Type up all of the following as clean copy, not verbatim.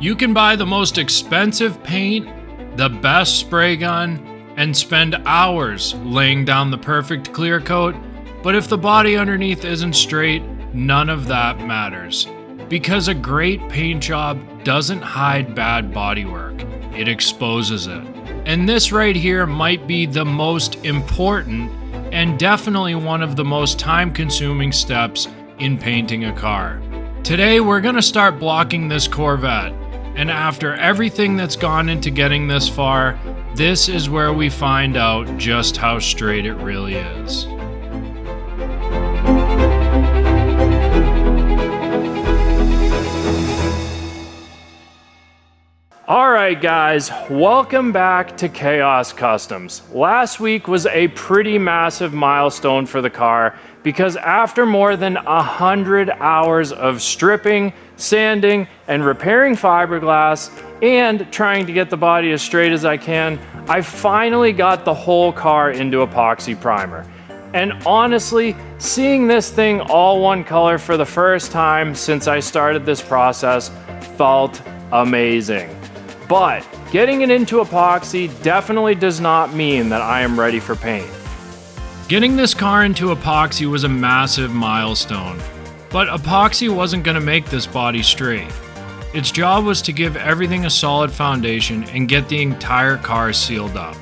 You can buy the most expensive paint, the best spray gun, and spend hours laying down the perfect clear coat, but if the body underneath isn't straight, none of that matters. Because a great paint job doesn't hide bad bodywork, it exposes it. And this right here might be the most important and definitely one of the most time-consuming steps in painting a car. Today we're going to start blocking this Corvette, and after everything that's gone into getting this far, this is where we find out just how straight it really is. Alright guys, welcome back to Khaos Customs. Last week was a pretty massive milestone for the car because after more than 100 hours of stripping, sanding, and repairing fiberglass, and trying to get the body as straight as I can, I finally got the whole car into epoxy primer. And honestly, seeing this thing all one color for the first time since I started this process felt amazing. But getting it into epoxy definitely does not mean that I am ready for paint. Getting this car into epoxy was a massive milestone, but epoxy wasn't going to make this body straight. Its job was to give everything a solid foundation and get the entire car sealed up.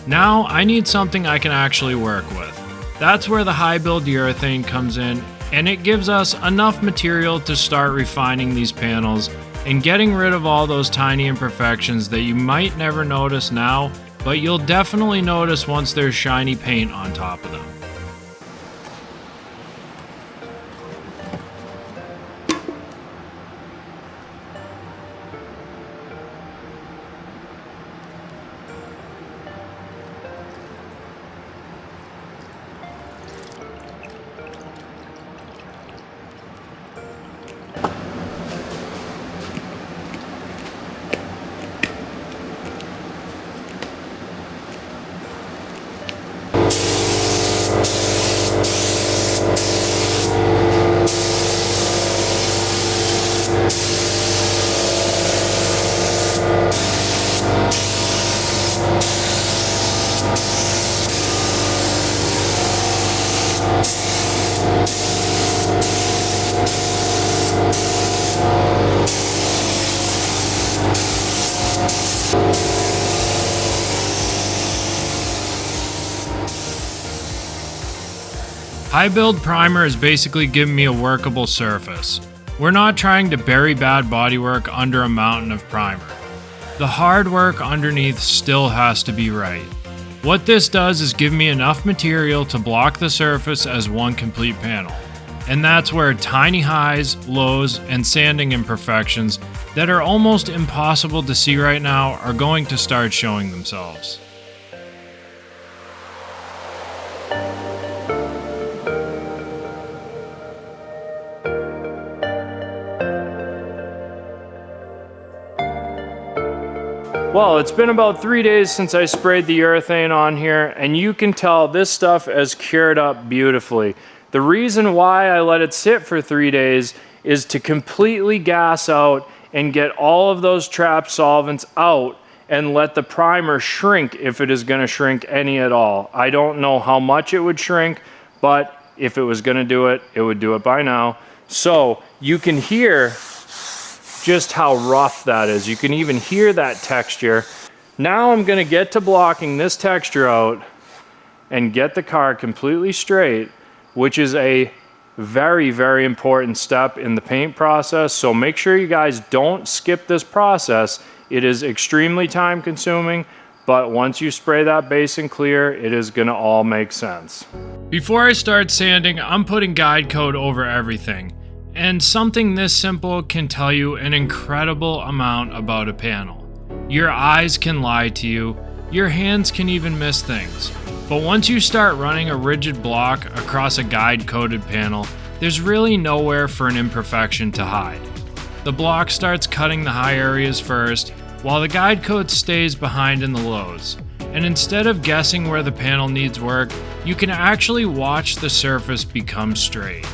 Now I need something I can actually work with. That's where the high build urethane comes in, and it gives us enough material to start refining these panels and getting rid of all those tiny imperfections that you might never notice now, but you'll definitely notice once there's shiny paint on top of them. High build primer is basically giving me a workable surface. We're not trying to bury bad bodywork under a mountain of primer. The hard work underneath still has to be right. What this does is give me enough material to block the surface as one complete panel. And that's where tiny highs, lows, and sanding imperfections that are almost impossible to see right now are going to start showing themselves. Well, it's been about 3 days since I sprayed the urethane on here, and you can tell this stuff has cured up beautifully. The reason why I let it sit for 3 days is to completely gas out and get all of those trapped solvents out and let the primer shrink if it is going to shrink any at all. I don't know how much it would shrink, but if it was going to do it, it would do it by now. So you can hear just how rough that is. You can even hear that texture. Now I'm going to get to blocking this texture out and get the car completely straight, which is a very, very important step in the paint process. So make sure you guys don't skip this process. It is extremely time consuming, but once you spray that base and clear, it is going to all make sense. Before I start sanding, I'm putting guide coat over everything. And something this simple can tell you an incredible amount about a panel. Your eyes can lie to you, your hands can even miss things. But once you start running a rigid block across a guide coated panel, there's really nowhere for an imperfection to hide. The block starts cutting the high areas first, while the guide coat stays behind in the lows. And instead of guessing where the panel needs work, you can actually watch the surface become straight.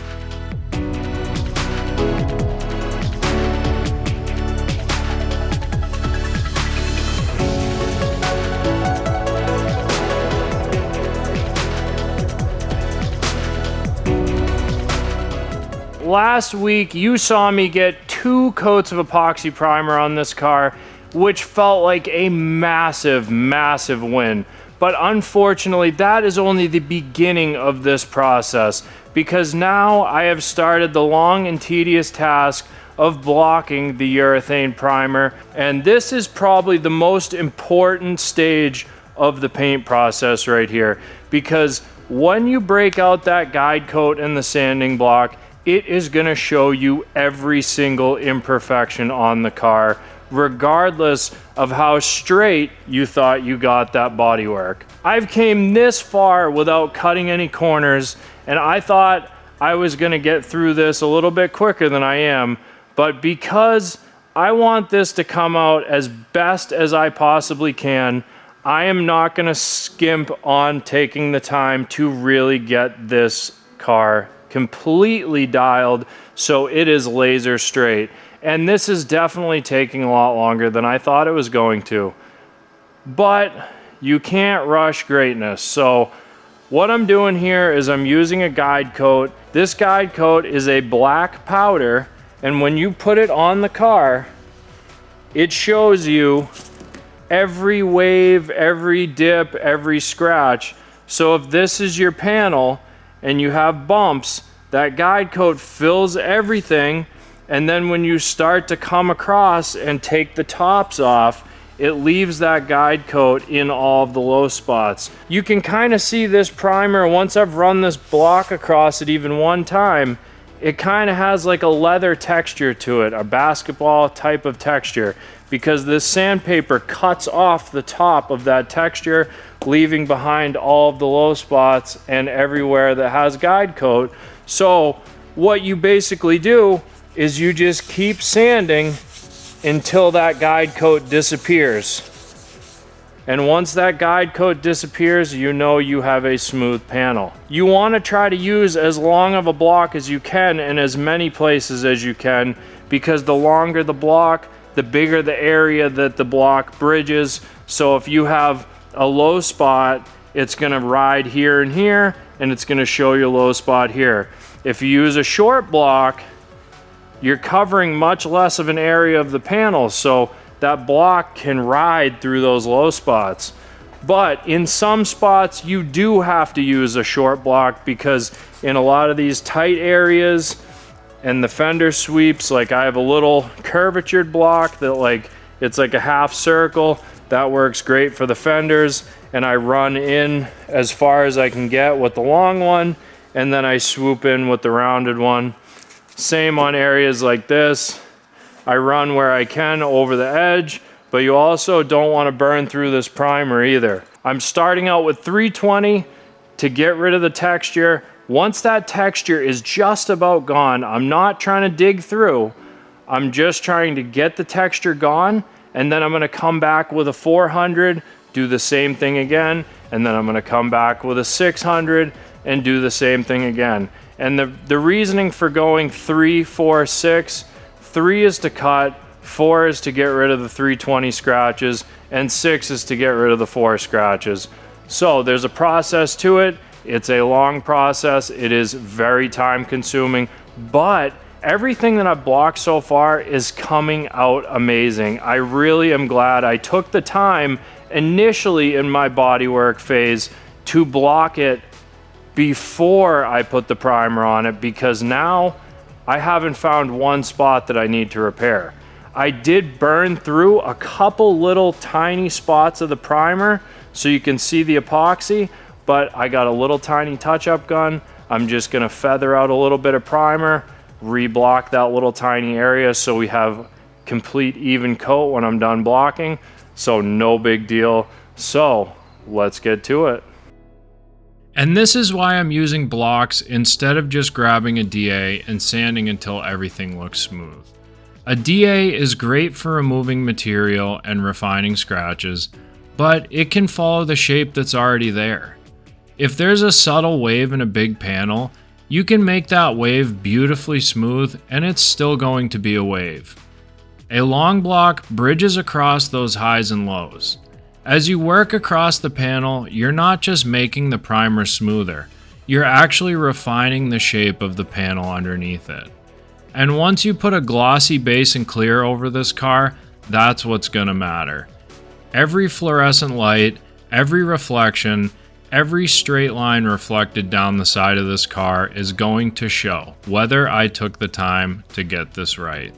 last week you saw me get 2 coats of epoxy primer on this car, which felt like a massive, massive win. But unfortunately, that is only the beginning of this process, because now I have started the long and tedious task of blocking the urethane primer, and this is probably the most important stage of the paint process right here, because when you break out that guide coat and the sanding block, it is going to show you every single imperfection on the car, regardless of how straight you thought you got that bodywork. I've came this far without cutting any corners, and I thought I was going to get through this a little bit quicker than I am, but because I want this to come out as best as I possibly can, I am not going to skimp on taking the time to really get this car completely dialed so it is laser straight. And this is definitely taking a lot longer than I thought it was going to. But you can't rush greatness. So what I'm doing here is I'm using a guide coat. This guide coat is a black powder, and when you put it on the car, it shows you every wave, every dip, every scratch. So if this is your panel and you have bumps, that guide coat fills everything, and then when you start to come across and take the tops off, it leaves that guide coat in all of the low spots. You can kind of see this primer, once I've run this block across it even one time, it kind of has like a leather texture to it, a basketball type of texture, because this sandpaper cuts off the top of that texture, leaving behind all of the low spots and everywhere that has guide coat. So what you basically do is you just keep sanding until that guide coat disappears. And once that guide coat disappears, you know you have a smooth panel. You want to try to use as long of a block as you can in as many places as you can, because the longer the block, the bigger the area that the block bridges. So if you have a low spot, it's going to ride here and here, and it's going to show your low spot here. If you use a short block, you're covering much less of an area of the panel, so that block can ride through those low spots. But in some spots, you do have to use a short block, because in a lot of these tight areas and the fender sweeps, like I have a little curvatured block that it's like a half circle. That works great for the fenders, and I run in as far as I can get with the long one, and then I swoop in with the rounded one. Same on areas like this. I run where I can over the edge, but you also don't want to burn through this primer either. I'm starting out with 320 to get rid of the texture. Once that texture is just about gone, I'm not trying to dig through. I'm just trying to get the texture gone, and then I'm going to come back with a 400, do the same thing again, and then I'm going to come back with a 600 and do the same thing again. And the reasoning for going 3, 4, 6, 3 is to cut, 4 is to get rid of the 320 scratches, and 6 is to get rid of the 4 scratches. So there's a process to it. It's a long process. It is very time consuming, but everything that I've blocked so far is coming out amazing. I really am glad I took the time initially in my bodywork phase to block it before I put the primer on it, because now I haven't found one spot that I need to repair. I did burn through a couple little tiny spots of the primer so you can see the epoxy, but I got a little tiny touch-up gun. I'm just gonna feather out a little bit of primer, reblock that little tiny area so we have complete even coat when I'm done blocking. So no big deal. So let's get to it. And this is why I'm using blocks instead of just grabbing a DA and sanding until everything looks smooth. A DA is great for removing material and refining scratches, but it can follow the shape that's already there. If there's a subtle wave in a big panel, you can make that wave beautifully smooth and it's still going to be a wave. A long block bridges across those highs and lows. As you work across the panel, you're not just making the primer smoother, you're actually refining the shape of the panel underneath it. And once you put a glossy base and clear over this car, that's what's gonna matter. Every fluorescent light, every reflection, every straight line reflected down the side of this car is going to show whether I took the time to get this right.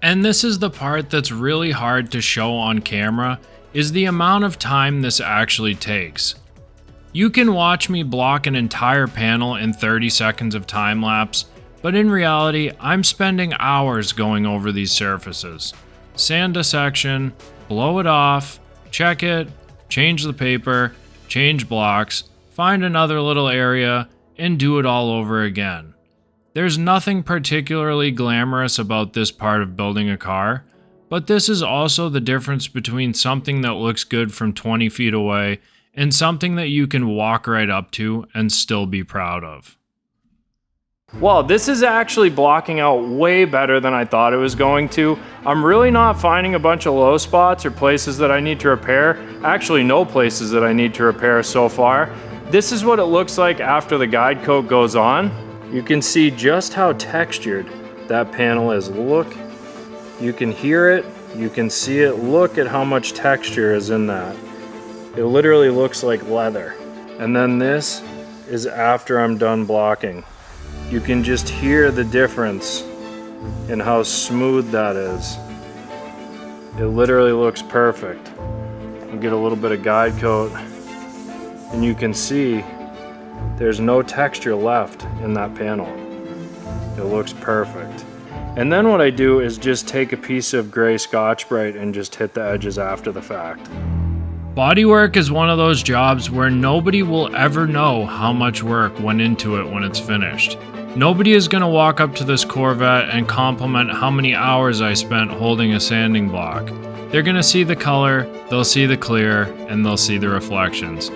And this is the part that's really hard to show on camera, is the amount of time this actually takes. You can watch me block an entire panel in 30 seconds of time lapse, but in reality, I'm spending hours going over these surfaces. Sand a section, blow it off, check it, change the paper, change blocks, find another little area, and do it all over again. There's nothing particularly glamorous about this part of building a car, but this is also the difference between something that looks good from 20 feet away and something that you can walk right up to and still be proud of. Well, this is actually blocking out way better than I thought it was going to. I'm really not finding a bunch of low spots or places that I need to repair. Actually, no places that I need to repair so far. This is what it looks like after the guide coat goes on. You can see just how textured that panel is. Look, you can hear it, you can see it. Look at how much texture is in that. It literally looks like leather. And then this is after I'm done blocking. You can just hear the difference in how smooth that is. It literally looks perfect. I'll get a little bit of guide coat and you can see there's no texture left in that panel. It looks perfect. And then what I do is just take a piece of gray Scotch-Brite and just hit the edges after the fact. Bodywork is one of those jobs where nobody will ever know how much work went into it when it's finished. Nobody is going to walk up to this Corvette and compliment how many hours I spent holding a sanding block. They're going to see the color, they'll see the clear, and they'll see the reflections.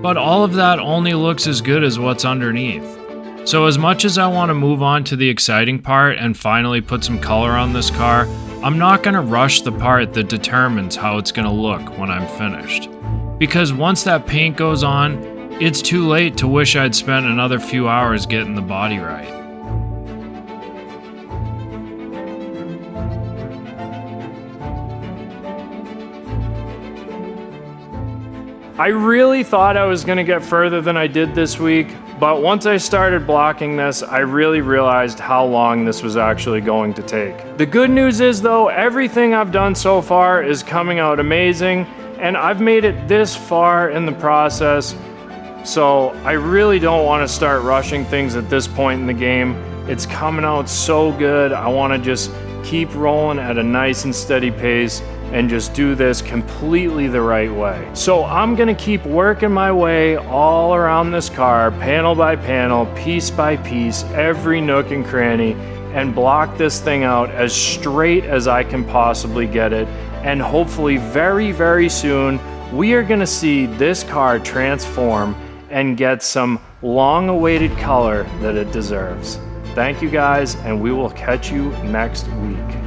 But all of that only looks as good as what's underneath. So as much as I want to move on to the exciting part and finally put some color on this car, I'm not going to rush the part that determines how it's going to look when I'm finished. Because once that paint goes on, it's too late to wish I'd spent another few hours getting the body right. I really thought I was going to get further than I did this week, but once I started blocking this, I really realized how long this was actually going to take. The good news is though, everything I've done so far is coming out amazing, and I've made it this far in the process, so I really don't want to start rushing things at this point in the game. It's coming out so good, I want to just keep rolling at a nice and steady pace and just do this completely the right way. So I'm gonna keep working my way all around this car, panel by panel, piece by piece, every nook and cranny, and block this thing out as straight as I can possibly get it. And hopefully very, very soon, we are gonna see this car transform and get some long-awaited color that it deserves. Thank you guys, and we will catch you next week.